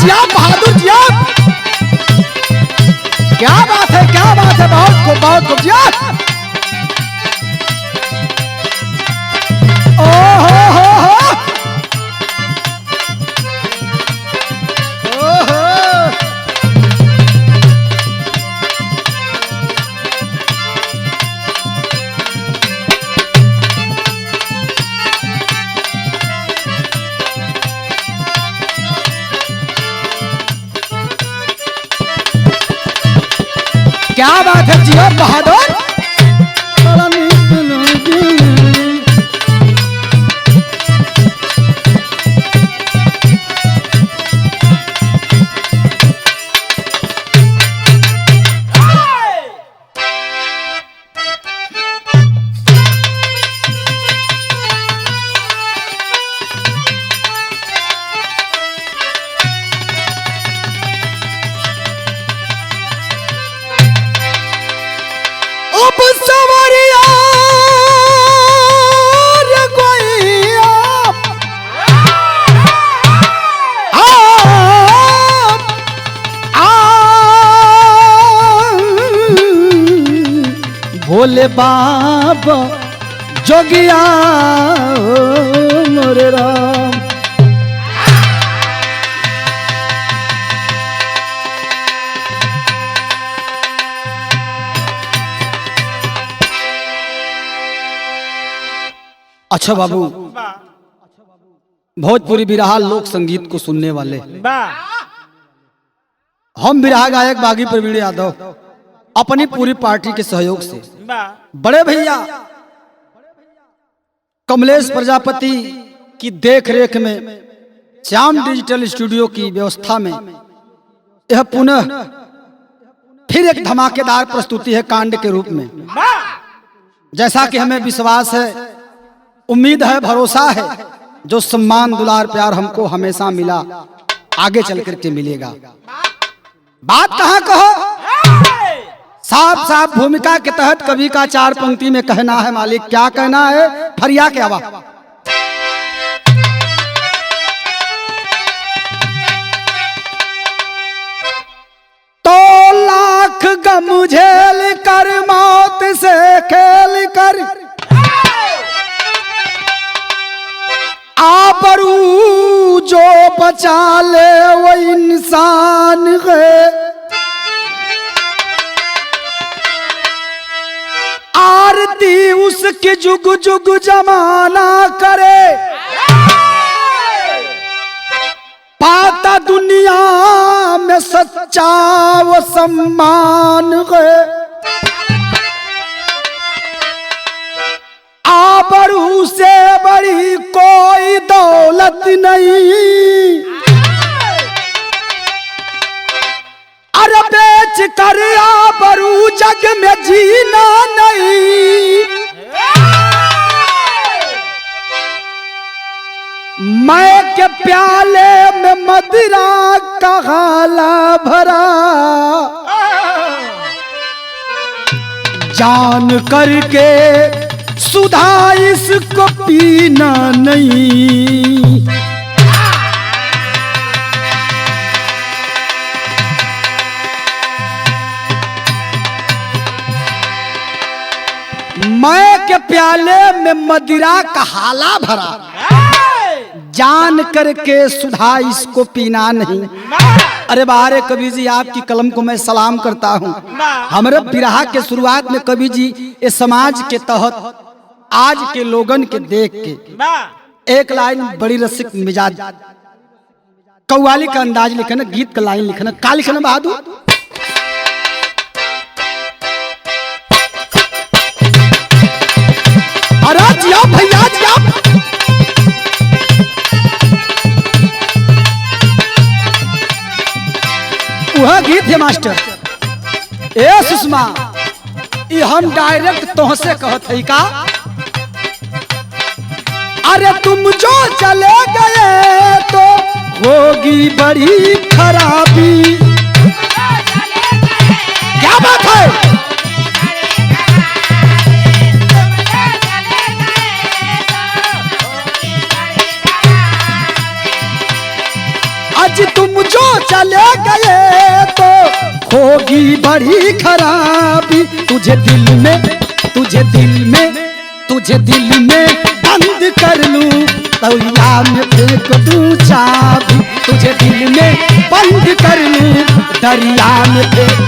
जिया बहादुर जिया, क्या बात है, क्या बात है, बहुत खूब जिया। ओ क्या बात है जिया बहादुर। अब सवरिया रे गोइया, भोले बाबा जोगिया मोरे राम। अच्छा बाबू, भोजपुरी बिरहा लोक संगीत को सुनने वाले हम बिरहा गायक बागी प्रवीण यादव अपनी पूरी पार्टी के सहयोग से बड़े भैया कमलेश प्रजापति की देख रेख में श्याम डिजिटल स्टूडियो की व्यवस्था में यह पुनः फिर एक धमाकेदार प्रस्तुति है कांड के रूप में। जैसा कि हमें विश्वास है, उम्मीद है, भरोसा है, जो सम्मान दुलार प्यार हमको हमेशा मिला आगे चल करके मिलेगा। बात कहाँ कहो, साफ साफ भूमिका के तहत कवि का 4 पंक्ति में कहना है मालिक। क्या कहना है, फरिया के हवा। तो लाख गम झेल कर मौत से खेल कर आबरू जो बचा ले वो इंसान है। आरती उसकी जुग जुग जमाना करे, पाता दुनिया में सच्चा वो सम्मान है। आबरू से बड़ी कोई दौलत नहीं, अरे बेच कर आबरू जग में जीना नहीं। मैं के प्याले में मदिरा का हाला भरा, जान करके सुधा इसको पीना नहीं। मैं के प्याले में मदिरा का हाला भरा, जान करके सुधा इसको पीना नहीं। अरे बारे कवि जी, आपकी कलम को मैं सलाम करता हूँ। हमारे बिरहा के शुरुआत में कवि जी इस समाज के तहत आज के लोगन के देख के एक लाइन बड़ी रसिक मिजाज कव्वाली का अंदाज लिखे ना, गीत का लाइन लिखे ना, का लिखे ना बहादुर। अरे जिया भैया जिया, वह गीत है मास्टर। ए सुषमा, ये हम डायरेक्ट तोहसे कहत है का। अरे तुम जो चले गए तो होगी बड़ी खराबी। क्या बात है, आज तुम जो चले गए तो होगी बड़ी खराबी। तुझे दिल में बंद कर लूं दरिया में फेंक दूं चाबी। तुझे दिल में बंद कर लूं दरिया में फेंक।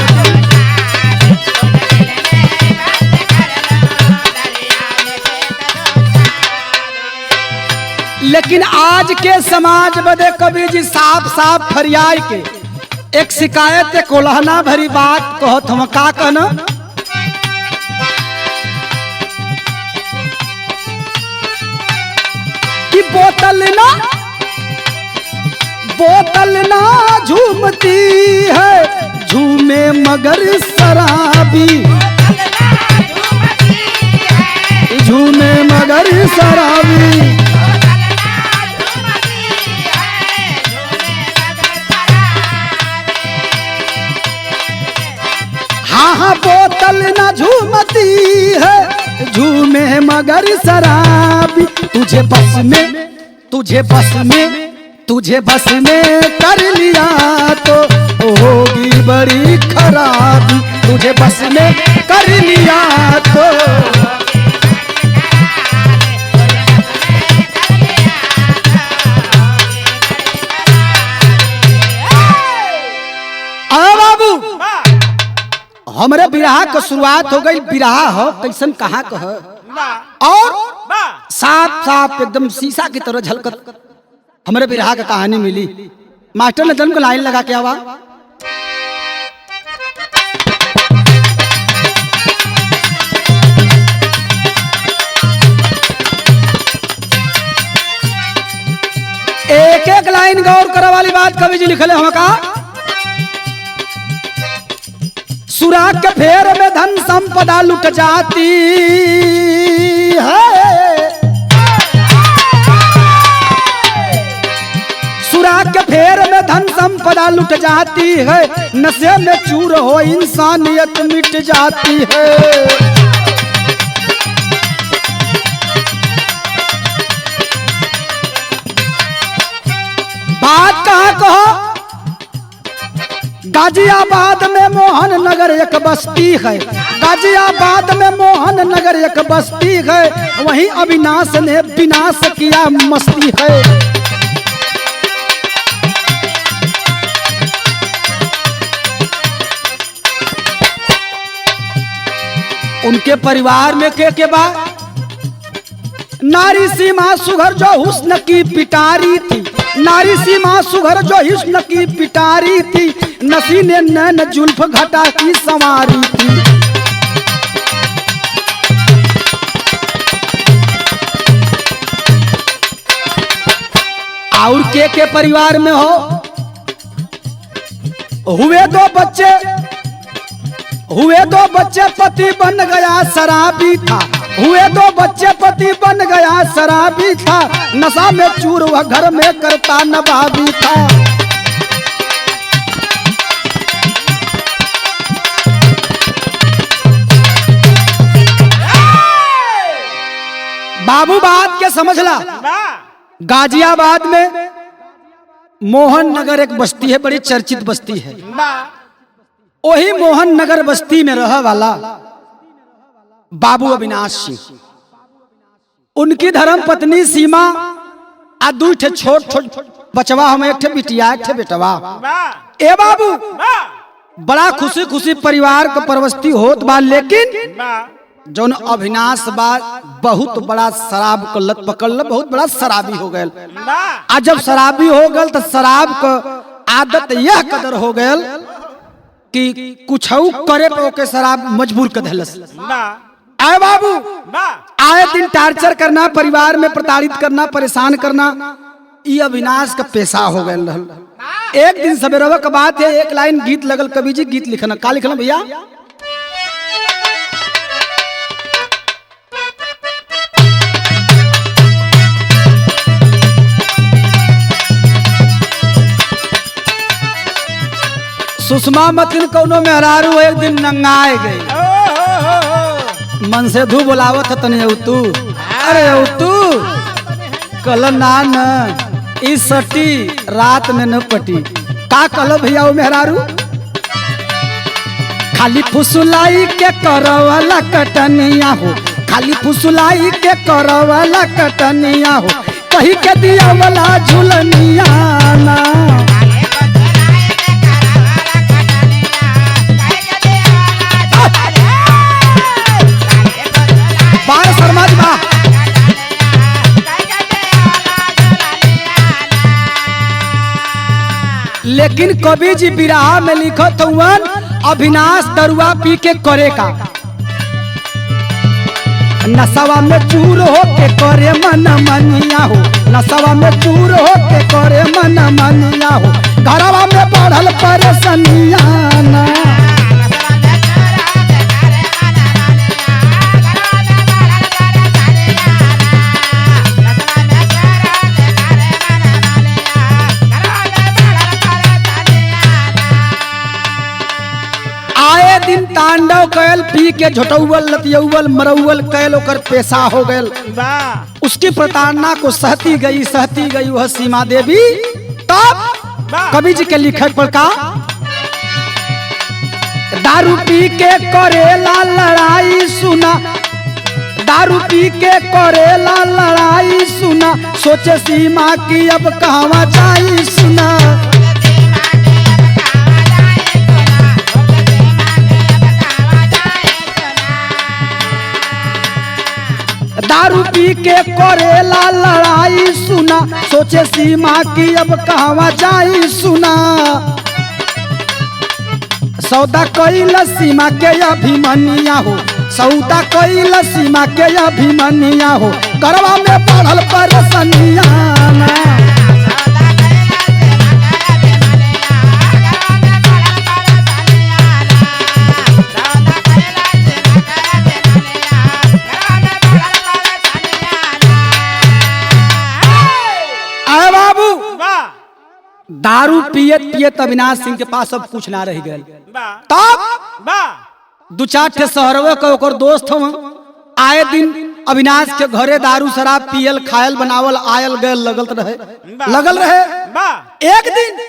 लेकिन आज के समाज बदे कवि जी साफ साफ फरियाद के एक शिकायत कोल्हना भरी बात कहत हम। का कहना कि बोतल ना झूमती है झूमे मगर शराबी। झूमे मगर शराबी। हाँ बोतल न झूमती है झूमे मगर शराबी। तुझे बस में कर लिया तो होगी बड़ी खराबी। तुझे बस में कर लिया तो हमरे बिरहा के शुरुआत हो गई। बिरहा हो कैसन कहाँ कह और साफ साफ एकदम शीशा की तरह झलकत हमरे बिरहा की कहानी मिली। मास्टर ने जन्म को लाइन लगा के आवा। एक एक लाइन गौर करे वाली बात कवि जी लिखले हम का। सुराग के फेर में धन संपदा लुट जाती है। सुराग के फेर में धन संपदा लुट जाती है। नशे में चूर हो इंसानियत मिट जाती है। बात कहाँ कहो। गाजियाबाद में मोहन नगर एक बस्ती है। गाजियाबाद में मोहन नगर एक बस्ती है। वहीं अविनाश ने विनाश किया मस्ती है। उनके परिवार में के बाद नारी सीमा सुघर जो हुस्न की पिटारी थी। नारी सीमा सुघर जो हुस्न की पिटारी थी। नसीने नैन जुल्फ घटा की संवारी थी। और के परिवार में हो हुए दो बच्चे पति बन गया शराबी था। हुए दो बच्चे पति बन गया शराबी था। नशा में चूर वह घर में करता नवाबी था। बाबू बात के समझला। गाजियाबाद में मोहन नगर एक बस्ती है, बड़ी चर्चित बस्ती है। वही मोहन नगर बस्ती में रह वाला बाबू अविनाश सिंह, उनकी धर्म पत्नी सीमा आ दू ठे छोट छोट बचवा, हम एक ठे बिटिया एक ठे बेटवा। ए बाबू बड़ा खुशी खुशी परिवार का परवस्ती होत बा। लेकिन जौन अविनाश बा बहुत बड़ा शराब को लत पकड़ ल, बहुत बड़ा शराबी हो गए। आ जब शराबी हो गल तो शराब का आदत यह कदर हो गल कि कुछ करे पे ओके शराब मजबूर कर देलस। आए बाबू आए दिन टार्चर करना, परिवार में प्रताड़ित करना, परेशान करना, ये अविनाश का पेशा हो गया रहल। एक दिन सवेरवा का बात है, एक लाइन गीत लगल, कवि जी गीत लिखना। का लिखना भैया? सुषमा मतिन कौनो मेहरारू एक दिन नंगाए गई, मन से धू बोलावत है तने तू, अरे तू कल ना न इस सटी रात में न पटी, का कहलो भैया वो मेहरारू, खाली फुसलाई के करवाला कटनिया हो, खाली फुसलाई के करवाला कटनिया हो, कही के दिया वाला झुलनिया ना। बार शर्मा जी बा। लेकिन कवि जी बिरहा में लिखत हुवन अविनाश दरुआ पी के करे का, नशवा में चूर हो के करे मन मनिया हो, नशवा में चूर हो के करे मन मनिया हो, घरवा में बढ़ल परेशानिया ना। दिन तांडव कैल पी के झटौवल लतियौवल मरौवल कैल ओकर पेशा हो गयल। उसकी प्रताड़ना को सहती गई वह सीमा देवी। तब कवि जी के लिखे पर का, दारू पी के करेला लड़ाई सुना, दारू पी के करेला लड़ाई सुना, सोचे सीमा की अब कहवा जाई सुना। दारू पी के करेला लड़ाई सुना, सोचे सीमा की अब कहवा जाई सुना। सौदा कैल सीमा के अभिमनिया हो, सौदा कैल सीमा के अभिमनिया हो, करवा में पढ़ल परेशानिया ना। दारू पियत पियत अविनाश सिंह के पास अब कुछ ना रह गए। तब दो चार ठे शहरवे का ओकर दोस्त हम आए दिन अविनाश के घरे दारू शराब पियल खायल बनावल आयल गए लगल रहे। एक दिन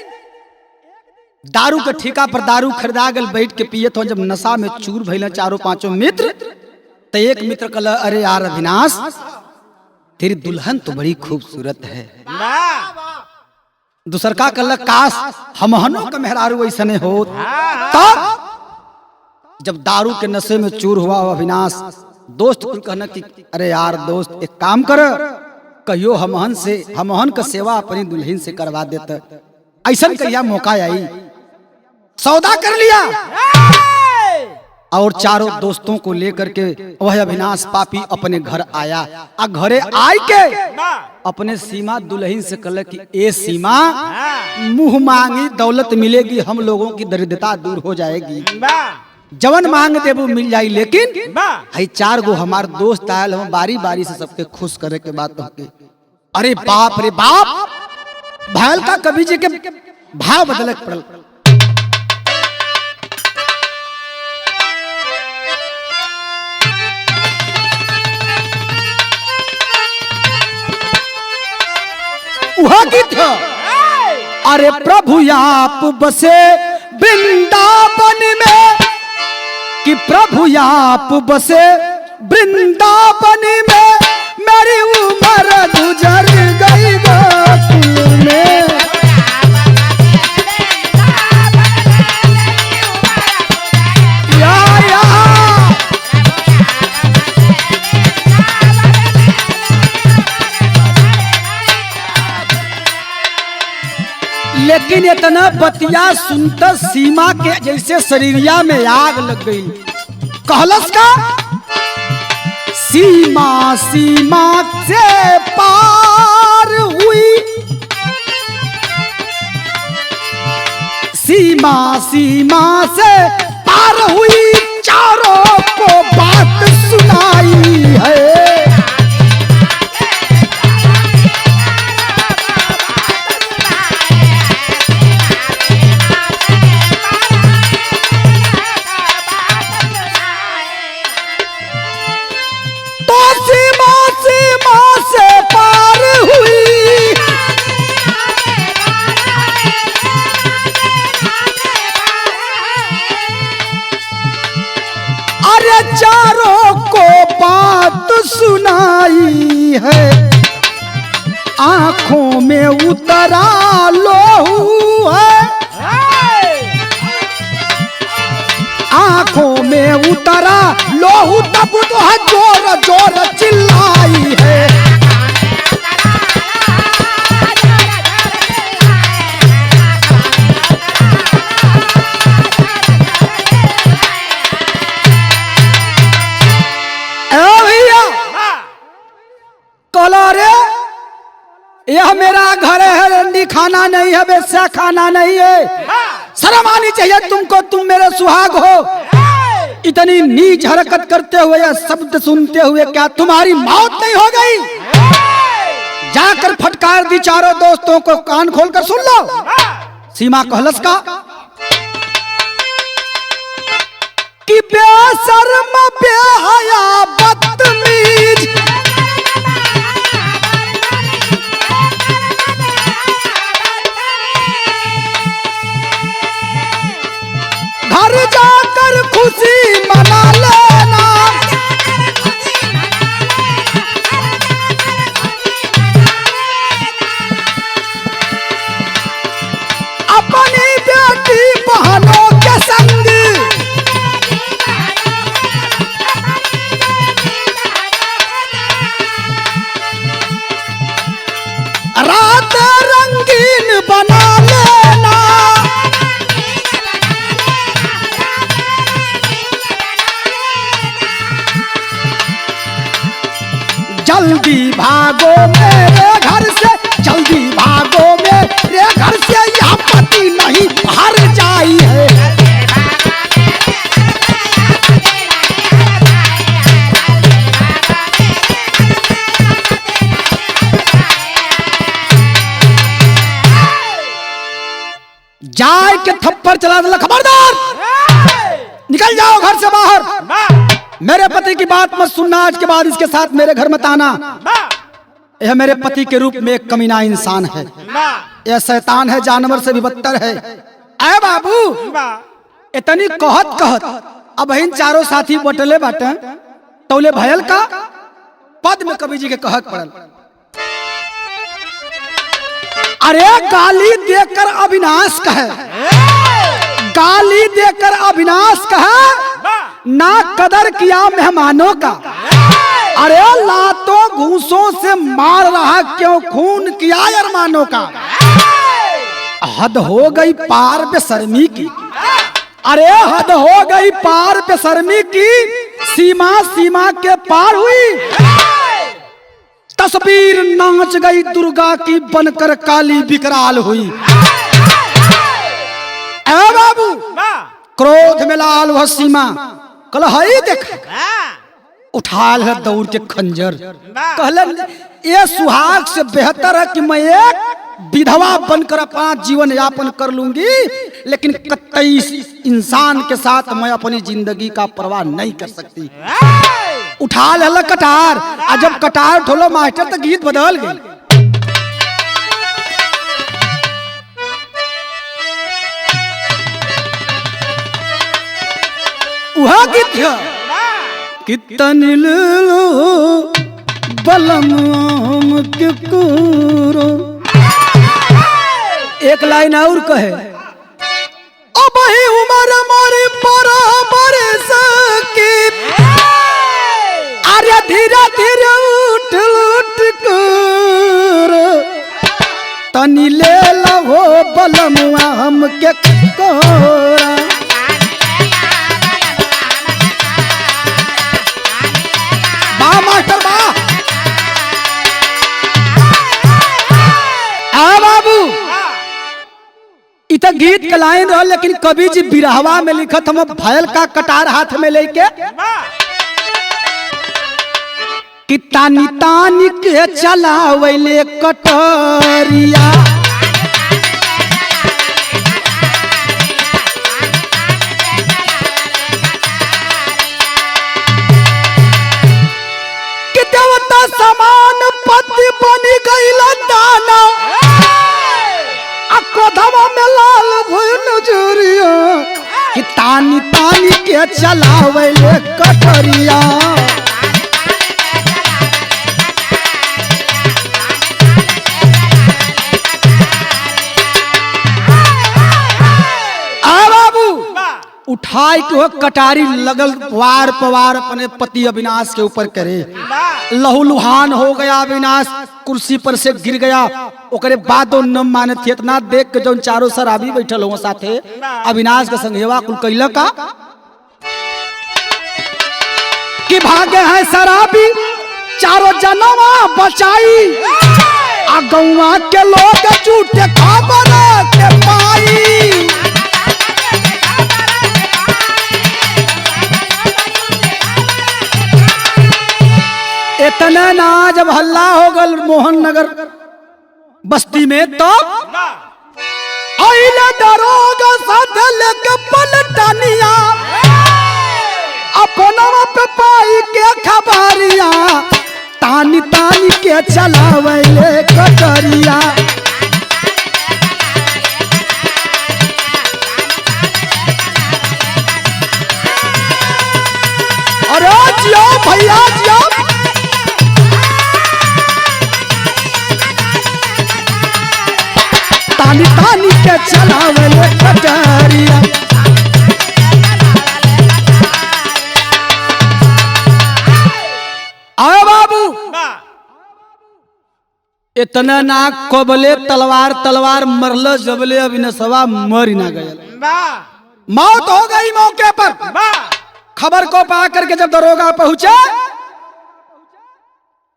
दारू के ठेका पर दारू खरीदा गल, बैठ के पियत हो। जब नशा में चूर भइल चारों पांचों मित्र, तो एक मित्र कहला, अरे यार अविनाश, तेरी दुल्हन तो बड़ी खूबसूरत है। दूसर का कहला, काश हमहनों का मेहरारू ऐसने हो। तब जब दारू के नशे में चूर हुआ अविनाश, दोस्त को कहना कि अरे यार दोस्त, एक काम कर, कहियो हमहन का सेवा अपनी दुल्हन से करवा देता। ऐसा कहिया मौका आई, सौदा कर लिया और चारों दोस्तों को लेकर के वह अविनाश पापी अपने घर आया। आ घरे आए के अपने सीमा दुल्हन से कहला कि ए सीमा, मुंह मांगी दौलत मिलेगी, हम लोगों की दरिद्रता दूर हो जाएगी, जवन मांग देबू मिल जाई। लेकिन हई चार गो हमार दोस्त आयल, हम बारी बारी से सबके खुश करे के बात होके। अरे बाप रे बाप, भाल का कवि जी के भाव बदले पड़ल। वह गीत है, अरे प्रभु आप बसे वृंदावन में, कि प्रभु आप बसे वृंदावन में, मेरी उम्र गुजर गई गोकुल में। लेकिन इतना बतिया सुनता सीमा के जैसे शरीरिया में आग लग गई। कहलस का, सीमा सीमा से पार हुई, सीमा सीमा से पार हुई, चारों को बात सुनाई है। है, आंखों में उतरा लोहू है, आंखों में उतरा लोहू तब तो जोर जोर चिल्लाई है। यह मेरा घर है, रंडी खाना नहीं है, बेस्या खाना नहीं है। शर्म आनी चाहिए तुमको, तुम मेरे सुहाग हो। इतनी नीच हरकत करते हुए या शब्द सुनते हुए क्या तुम्हारी मौत नहीं हो गई? जाकर फटकार दी चारों दोस्तों को, कान खोलकर सुन लो। सीमा कहलस का कि बेशर्म बेहया बदतमीज, घर जाकर खुशी मना लेना, अपनी बेटी बहनों के संग रात रंगीन बना लेना, जल्दी भागो मेरे घर से, जल्दी भागो मेरे घर से, यह पति नहीं हार जाई है। जाए के थप्पड़ चला दिला, खबरदार निकल जाओ घर से बाहर। मेरे पति की बात मत सुनना, आज के बाद इसके साथ मेरे घर मत आना। यह मेरे पति के रूप में एक कमीना इंसान है, यह शैतान है, जानवर से भी बदतर है। अरे बाबू, इतनी कहत कहत अब इन चारों साथी बटले बाटे, तौले भयल का पद में कवि जी के कहत पड़ल। अरे गाली देकर अविनाश कहे, गाली देकर अविनाश कहे, ना कदर किया मेहमानों का। अरे लातों घूसों से मार रहा क्यों, खून किया अरमानों का। हद हो गई पार बेशर्मी की, अरे हद हो गई पार बेशर्मी की, सीमा सीमा के पार हुई। तस्वीर नाच गई दुर्गा की, बनकर काली विकराल हुई। ए बाबू, क्रोध में लाल वह सीमा कल हई देख, उठा ले दौड़ के खंजर। कहलन ये सुहाग से बेहतर है कि मैं एक विधवा बनकर अपना जीवन यापन कर लूंगी, लेकिन कतई इंसान के साथ मैं अपनी जिंदगी का परवाह नहीं कर सकती। उठा ले कटार, और जब कटार ठोलो मास्टर तो गीत बदल गई। वह गीत है कितनी लो बलम के करो। एक लाइन और कहे, अब ही उम्र मोरी बराबर सकी, अरे धीरे धीरे उठ उठ कर, तनी ले लो बलमुआ हम के कोरा। मास्टर बा आ बाबू, इत गीत के लाइन रह, लेकिन कवि जी बिरहवा में लिखत हम भयल का कटार हाथ में लेके कि तानी तानी के चलावले कटरिया। समान पति बनी गई दाना, अकोधमा में लाल नजरिया, कि तानी तानी के चलावे कटरिया। फाइट हो कटारी लगल वार पवार अपने पति अविनाश के ऊपर करे। लहूलुहान हो गया अविनाश, कुर्सी पर से गिर गया। ओकरे बाद न माने थे इतना देख के जो चारों शराबी बैठल हो साथे अविनाश के संगेवा कुल कैला का कि भागे है शराबी चारों जनवा बचाई आ गौवा के लोग झूठे खबर के पाई। इतना ना जब हल्ला हो गल मोहन नगर बस्ती में तो आइले दरोगा साथ लेके पलटनिया अपनवा पे पाई के खबरिया तानी तानी के चलावले कटरिया। अरे जियो भैया जियो, तानी तानी के चलावले कटरिया। आए बाबू इतना नाक कोबले तलवार तलवार मरल जबले अविनाशवा मर ही ना गया। मौत हो गई मौके पर। खबर को पा करके जब दरोगा पहुंचे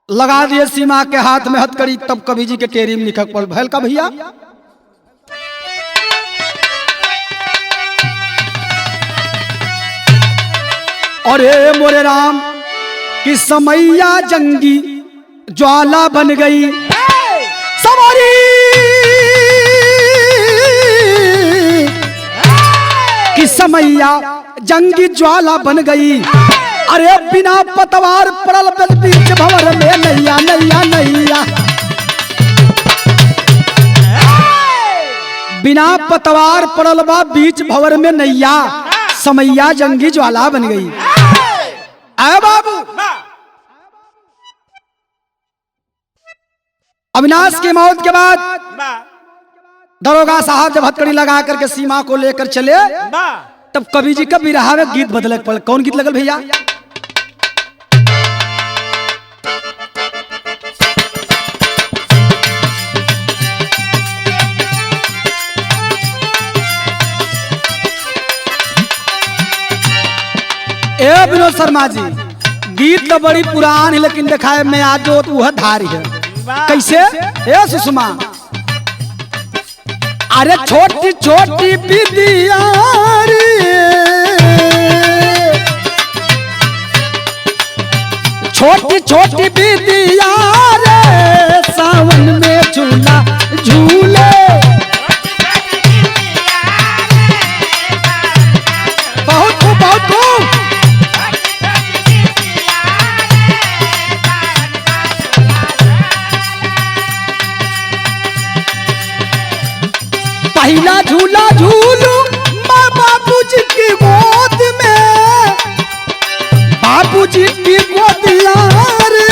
लगा दिए सीमा के हाथ में हथकड़ी, तब कवि जी के टेरी में लिखक पड़ भैल का भैया अरे मोरे राम कि समैया जंगी ज्वाला बन गई सवारी कि समैया जंगी ज्वाला बन गई। अरे बिना पतवार पड़ल बीच भंवर में नैया नैया नैया, बिना पतवार पड़ल बा बीच भंवर में नैया, समैया जंगी ज्वाला बन गई। आए बाबू अविनाश की मौत के बाद दरोगा साहब जब हथकड़ी लगा करके सीमा को लेकर चले तब कवि जी का बिरहा में गीत बदल पड़। कौन गीत लगल भैया? ए विनोद शर्मा जी गीत तो बड़ी पुरान है लेकिन दिखाए में आज जो वह धारी है। कैसे? ए सुषमा अरे छोटी छोटी बिदिया छोटी छोटी बिदिया रे सावन में झूला झूले। बहुत बहुत पहला झूला झूलू माँ बाबूजी की गोद में, बाबूजी की गोदिया रे,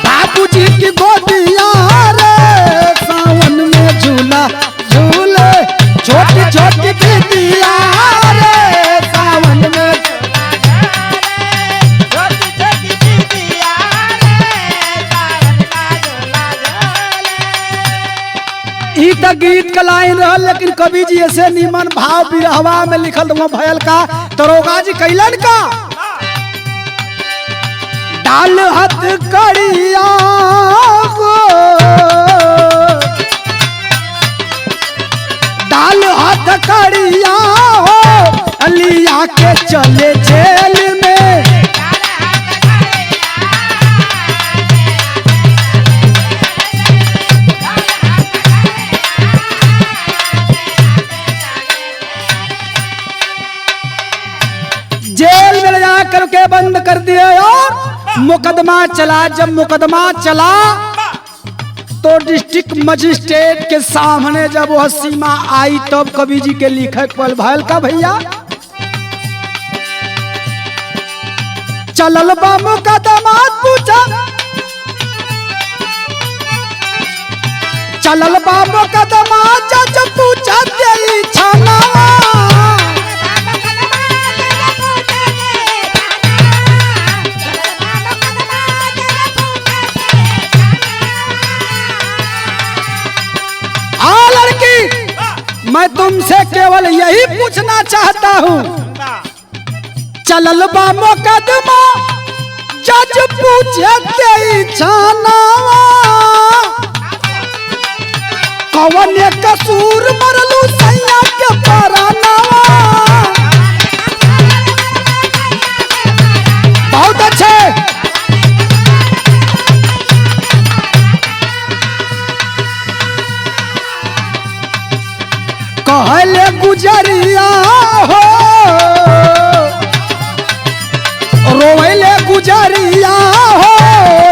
बाबूजी की गोदिया रे सावन में झूला झूले। छोटी छोटी बिटिया रे सावन में ई त गीत का लाइन रहा लेकिन कवि जी ऐसे निमन भाव बिरहवा में लिखल वो भयल का दरोगा जी कैलन का डाल हथ कड़िया गो, डाल हथ कड़िया हो अलिया के चले जेल में। जेल में ले जा करके बंद कर दिए और मुकदमा चला। जब मुकदमा चला तो डिस्ट्रिक्ट मजिस्ट्रेट के सामने जब वह सीमा आई तब कवि जी के लिखक पल भैल का भैया चलल बा मुकदमा पूछा, चलल बा मुकदमा जज पूछा तेरी छाना मैं तुमसे केवल यही पूछना चाहता हूँ, चलल बा मुकदमा जज पूछे तेरी छानावा, कौन कसूर मरलू सैया के परानावा। बहुत अच्छे। कहले गुजरिया हो, रोवले गुजरिया हो,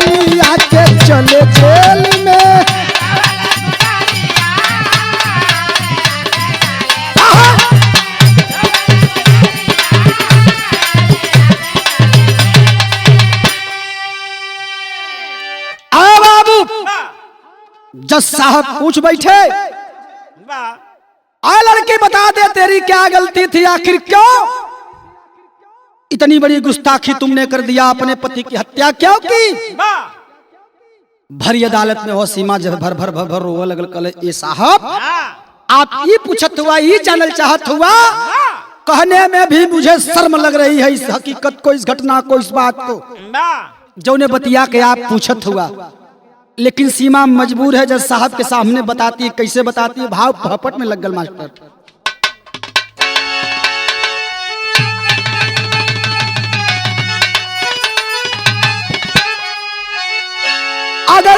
लिया के चले जेल में। आ बाबू, जज साहब पूछ बैठे, आ लड़के बता दे तेरी क्या गलती थी, आखिर क्यों इतनी बड़ी गुस्ताखी तुमने कर दिया, अपने पति की हत्या क्यों की। भरी अदालत में हो सीमा जब भर भर भर भर रोवे लगल, कल ये साहब आप ये पूछत हुआ, ये जानल चाहत हुआ, कहने में भी मुझे शर्म लग रही है इस हकीकत को, इस घटना को, इस बात को जो ने बतिया के आप पूछत हुआ। लेकिन सीमा मजबूर है जज साहब के सामने बताती है। कैसे बताती है? भाव भपट में लग गल मास्टर। अगर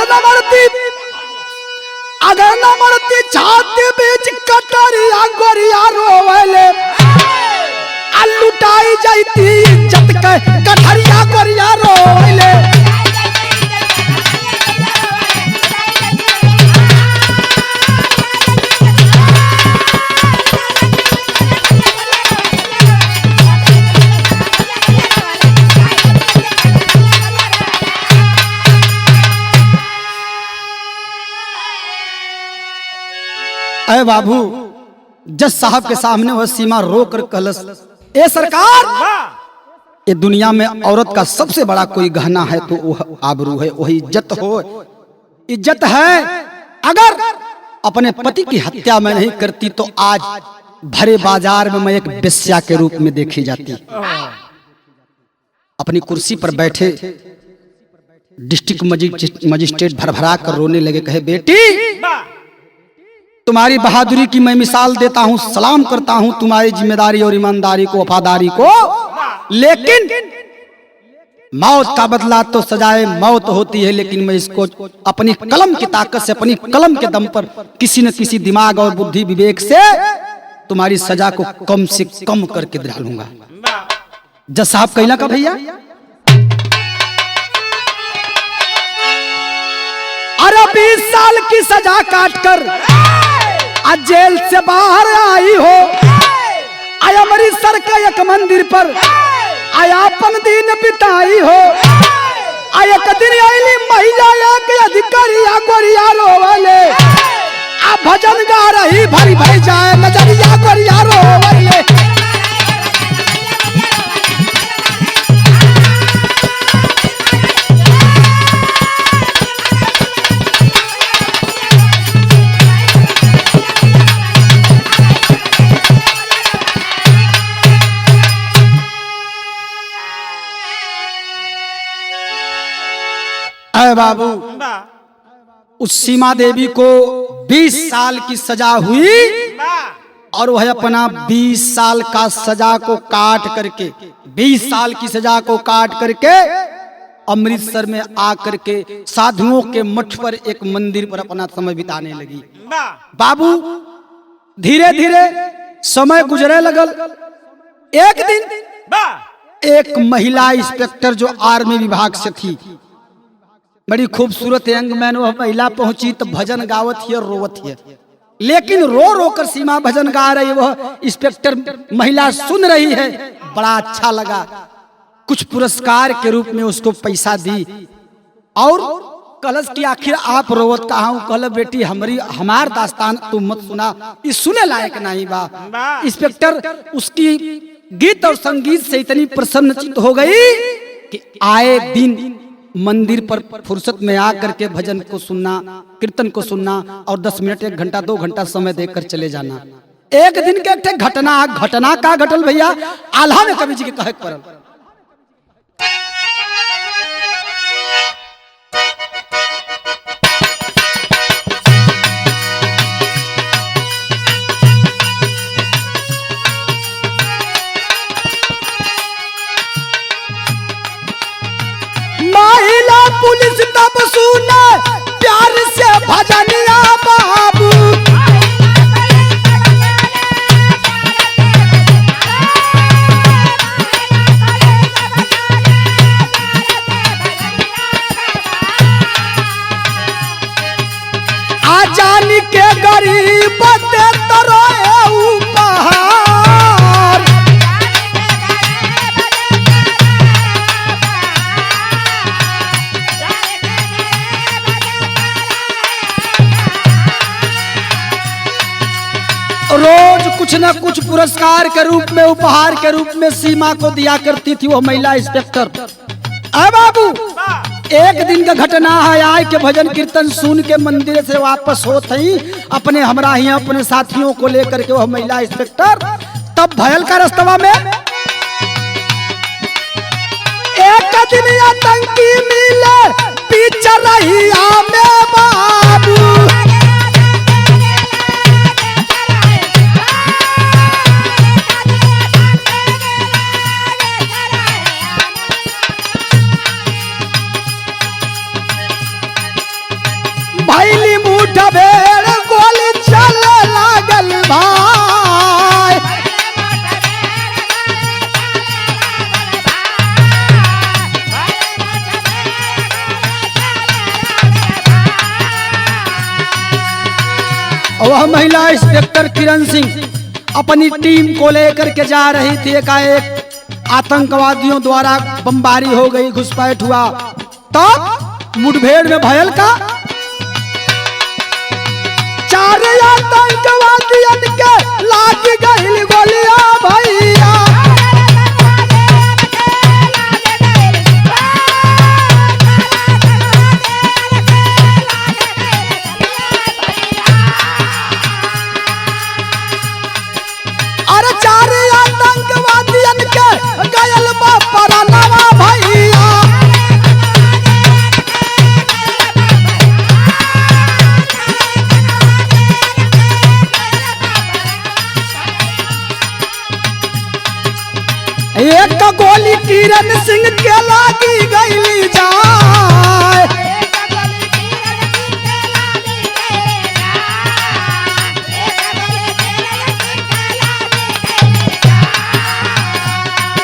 न मरती छाती बीच कटरिया गोरिया रोवले, लुटाई जाती इज्जत के कटरिया गोरिया रोवले। अरे बाबू, जज साहब के सामने वह सीमा रो कर कहलस, ए सरकार, ये दुनिया में औरत का सबसे बड़ा कोई गहना है तो वह आबरू है, वही इज्जत हो, इज्जत है। अगर अपने पति की हत्या मैं नहीं करती तो आज भरे बाजार में मैं एक बेश्या के रूप में देखी जाती। अपनी कुर्सी पर बैठे डिस्ट्रिक्ट मजिस्ट्रेट भरभरा कर रोने लगे, कहे बेटी तुम्हारी बहादुरी की मैं मिसाल देता हूं, सलाम करता हूं तुम्हारी जिम्मेदारी और ईमानदारी को, वफादारी को, लेकिन मौत का बदला तो सजाए मौत होती है। लेकिन मैं इसको अपनी कलम की ताकत से, अपनी कलम के दम पर किसी न किसी दिमाग और बुद्धि विवेक से तुम्हारी सजा को कम से कम करके डालूंगा। जज साहब कहला का भैया, अरे 20 साल की सजा काटकर आज जेल से बाहर आई हो, आया अमृतसर के एक मंदिर पर आया अपन दिन बिताई हो, आया दिन आईली महिला एक अधिकारिया गोरिया रोवले, आ भजन गा रही भरी भरी जाए नजरिया गोरिया रोवले। बाबू, उस सीमा देवी को 20 साल की सजा हुई और वह अपना 20 साल का सजा को काट करके, 20 साल की सजा को काट करके अमृतसर में आकर के साधुओं के मठ पर एक मंदिर पर अपना समय बिताने लगी। बाबू, धीरे धीरे समय गुजरे लगल। एक दिन एक महिला इंस्पेक्टर जो आर्मी विभाग से थी, बड़ी खूबसूरत यंग मैन, वह महिला पहुंची तो भजन गावत ही और रोवत ही, लेकिन रो रो कर सीमा भजन गा रही, वह इंस्पेक्टर महिला सुन रही है। बड़ा अच्छा लगा, कुछ पुरस्कार के रूप में उसको पैसा दी और कलश की आखिर आप रोवत कहाँ? कहल बेटी हमार दास्तान तुम मत सुना, ये सुने लायक नहीं बा। इंस्पेक्टर उसकी गीत और संगीत से इतनी प्रसन्नचित हो गई कि आए दिन मंदिर पर फुर्सत में आकर के भजन को सुनना, कीर्तन को सुनना और 10 मिनट 1 घंटा 2 घंटा समय देकर चले जाना। एक दिन के एक घटना का घटल भैया, आल्हा में कवि जी के कहे पड़ल। महिला पुलिस तब सुने प्यार से भजनिया बाबू, आजानी के गरीब देत रहे उपहार, रोज कुछ न कुछ पुरस्कार के रूप में, उपहार के रूप में सीमा को दिया करती थी वो महिला इंस्पेक्टर। अरे बाबू, एक दिन का घटना है, आय के भजन कीर्तन सुन के मंदिर से वापस होते ही अपने हमरा ही अपने साथियों को लेकर के वो महिला इंस्पेक्टर तब भयल का रास्ता में एक दिन आतंकी मिले पीछे रही में बाबू, भैली मुठा भेड़ गोली चले लागल भाई, वह महिला इंस्पेक्टर किरण सिंह अपनी टीम को लेकर के जा रही थी। एकाएक आतंकवादियों द्वारा बमबारी हो गई, घुसपैठ हुआ, तब मुठभेड़ में भयल का चार आतंकवादियन के लाग गइल गोलियां भैया, अरे चार आतंकवादियन के गयल बा परानवा भैया, एक गोली किरण सिंह के लागी गईली जाए,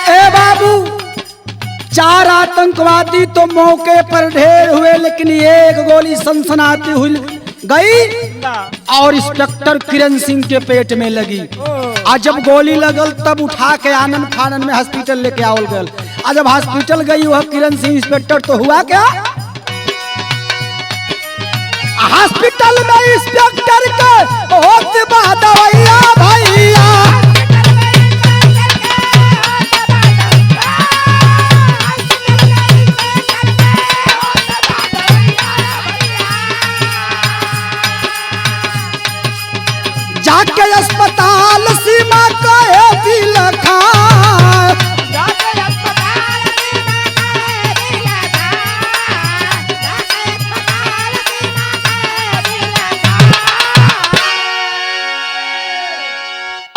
ए बाबू, चार आतंकवादी तो मौके पर ढेर हुए, लेकिन एक गोली सनसनाती हुई गई और इंस्पेक्टर किरण सिंह के पेट में लगी। आज जब गोली लगल तब उठा के आनन फानन में हॉस्पिटल लेके आवल गल। आज जब हॉस्पिटल गई वह किरण सिंह इंस्पेक्टर तो हुआ क्या, हॉस्पिटल में इंस्पेक्टर के होत बा दवैया भैया, जाके अस्पताल सीमा कहे दिल खा,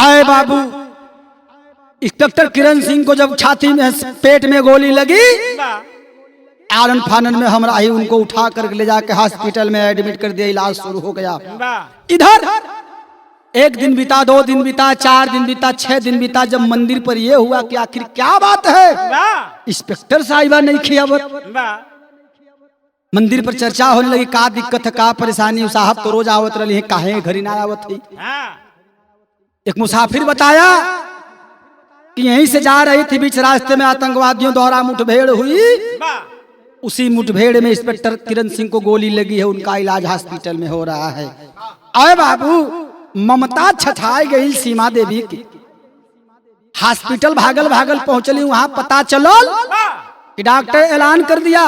आए बाबू, इंस्पेक्टर किरण सिंह को जब छाती में पेट में गोली लगी, आनन फानन में हमरा ही उनको उठा कर ले जाके हॉस्पिटल में एडमिट कर दिया, इलाज शुरू हो गया। इधर एक दिन बीता, 2 दिन बीता, 4 दिन बीता, 6 दिन बीता, जब मंदिर पर यह हुआ कि आखिर क्या बात है, इंस्पेक्टर साहिबा नहीं खियावत, मंदिर पर चर्चा होने लगी, का दिक्कत है, का परेशानी, साहब तो रोज आवत रही है, काहे घरी ना आवत है। एक मुसाफिर बताया कि यहीं से जा रही थी, बीच रास्ते में आतंकवादियों द्वारा मुठभेड़ हुई, उसी मुठभेड़ में इंस्पेक्टर किरण सिंह को गोली लगी है, उनका इलाज हॉस्पिटल में हो रहा है। अरे बाबू, ममता छछाई गई सीमा देवी की, हॉस्पिटल भागल भागल पहुंचली, वहां पता चलल कि डॉक्टर ऐलान कर दिया,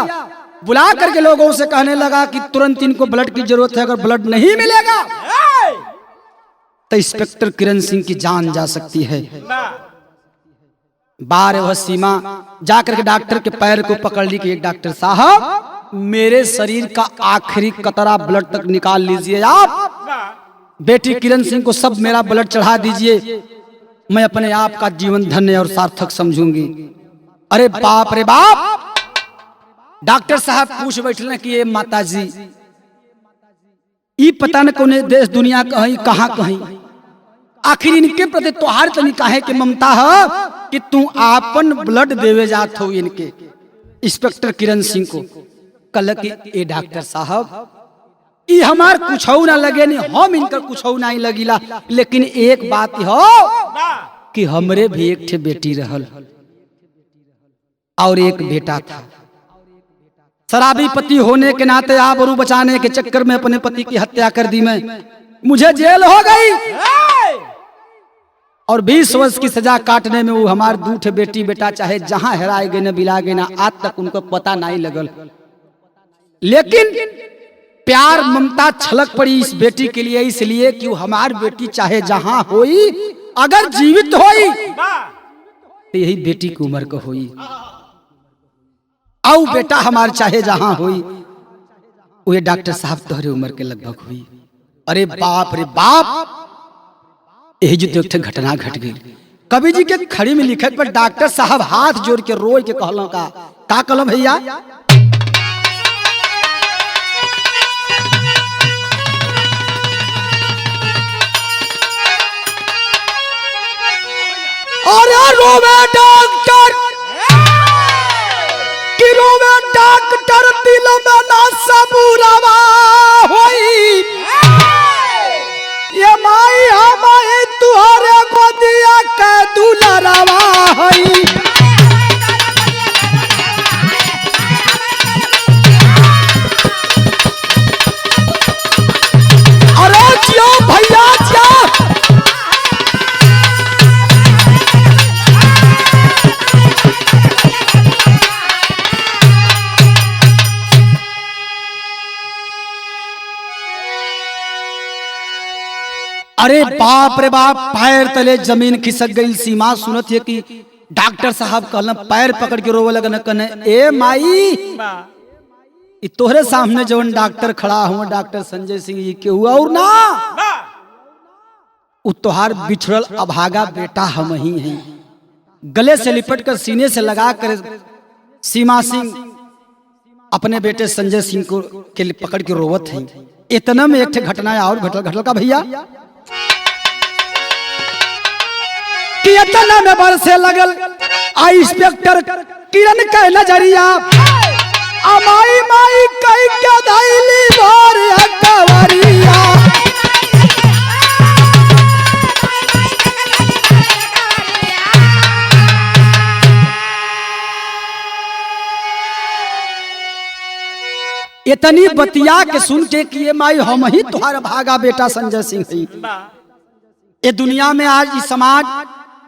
बुला करके लोगों से कहने लगा कि तुरंत इनको ब्लड की जरूरत है, अगर ब्लड नहीं मिलेगा तो इंस्पेक्टर किरण सिंह की जान जा सकती है। बार वह सीमा जाकर के डॉक्टर के पैर को पकड़ ली कि एक डॉक्टर साहब मेरे शरीर का आखिरी कतरा ब्लड तक निकाल लीजिए आप, बेटी किरण सिंह को सब मेरा ब्लड चढ़ा दीजिए, मैं अपने आप का जीवन धन्य और सार्थक समझूंगी। अरे बाप रे बाप, डॉक्टर साहब पूछ बैठे कि ये माता जी ई पता न कौन देश दुनिया कहीं कहाँ कहीं, आखिर इनके प्रति तोहार तनी काहे के ममता है कि तू आपन ब्लड देवे जात हो इनके। इंस्पेक्टर किरण सिंह को कल कि ए डॉक्टर साहब ई हमार कुछ ना लगे नहीं, हम इनका कुछ नहीं लगिला, लेकिन एक बात हो कि हमरे भी एक ठे बेटी रहल और एक बेटा था। शराबी पति होने के नाते आबरू बचाने के चक्कर में अपने पति की हत्या कर दी मैं, मुझे जेल हो गई और 20 वर्ष की सजा काटने में वो हमारे दूठे बेटी बेटा चाहे जहां हेराए गए न बिला गए ना, आज तक उनको पता नहीं लगल। लेकिन प्यार ममता छलक पड़ी इस बेटी के लिए, इसलिए कि वो हमारी बेटी चाहे जहां होई, अगर जीवित होई तो यही बेटी की उम्र को होई, आओ बेटा हमार चाहे जहां होई वो डॉक्टर साहब तोहरे उम्र के लगभग हुई। अरे बाप रे बाप, यही जो देखते घटना घट गई। कवि जी के खड़ी में लिखे पर डॉक्टर साहब हाथ जोड़ के रोए के कहलो का कहलो भैया, अरे रोवे डॉक्टर कि रोवे डॉक्टर, दिल में ना सबूरवा होई, ये माई हमारे तुहरे गोदिया के दुलरवा होई। अरे जियो भैया जियो, अरे बाप रे बाप, पैर तले जमीन खिसक गई। सीमा सुनत है कि डॉक्टर साहब कहना पैर पकड़ के रोवे लगन कने, ए माई ई तोहरे सामने जवन डॉक्टर खड़ा हुआ डॉक्टर संजय सिंह जी के हुआ और ना, उ तोहार बिछड़ल अभागा बेटा हम ही हैं। गले से लिपट कर सीने से लगा कर सीमा सिंह अपने बेटे संजय सिंह को के पकड़ के रोवत है। इतना में एक घटना और घटल का भैया कि इतना में बरसे लगल आई इंस्पेक्टर किरण का नजरिया, अमाई माई कई के धैली भोर अकवरिया। इतनी बतिया के सुन के कि ये माई हम ही तुम्हारा भागा बेटा संजय सिंह है। ये दुनिया में आज इस समाज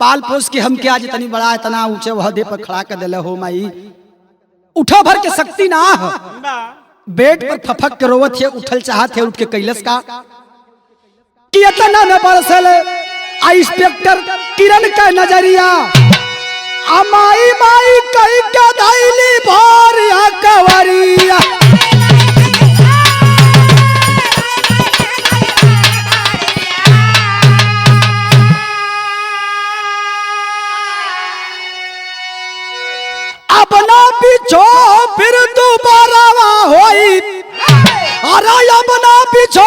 पाल पोस के हम के आज इतनी बड़ा इतना ऊंचे वहदे पर खड़ा कर दिले हो माई, उठा भर के शक्ति ना हो, बेड पर फफक के रोवत है, उठल चाहत है उठ के कैलस का कि इतना में बरसल आई इंस्पेक्टर किरण का नजरिया, अमाई माई कई के धैली भोर अकवरिया। अपना पीछो फिर दोबारा होई, अरे अपना पीछो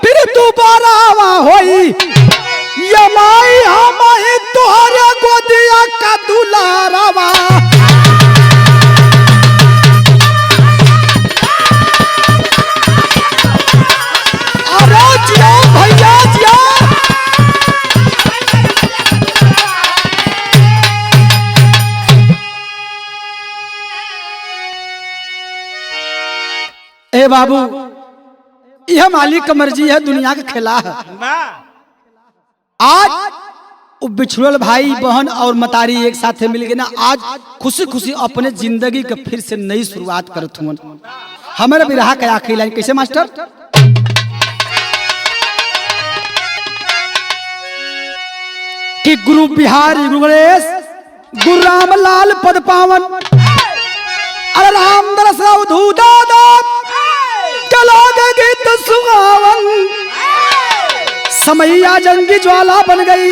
फिर दोबारा होई, ये माई हम ही तुहरे गोदिया का दुलारवा। अरे जियो भैया जियो, ए बाबू यह मालिक का मर्जी है, दुनिया का खेला है। आज बिछुड़ल भाई बहन और मतारी एक साथ मिल गए ना, आज खुशी खुशी अपने जिंदगी का फिर से नई शुरुआत करत हुन। हमारे बिरहा का आखिरी लाइन कैसे मास्टर, कि गुरु बिहारी गुरु गणेश गुरु रामलाल पद पावन अरे राम दरस अवधूता चला गीत सुहावन समैया जंगी ज्वाला बन गई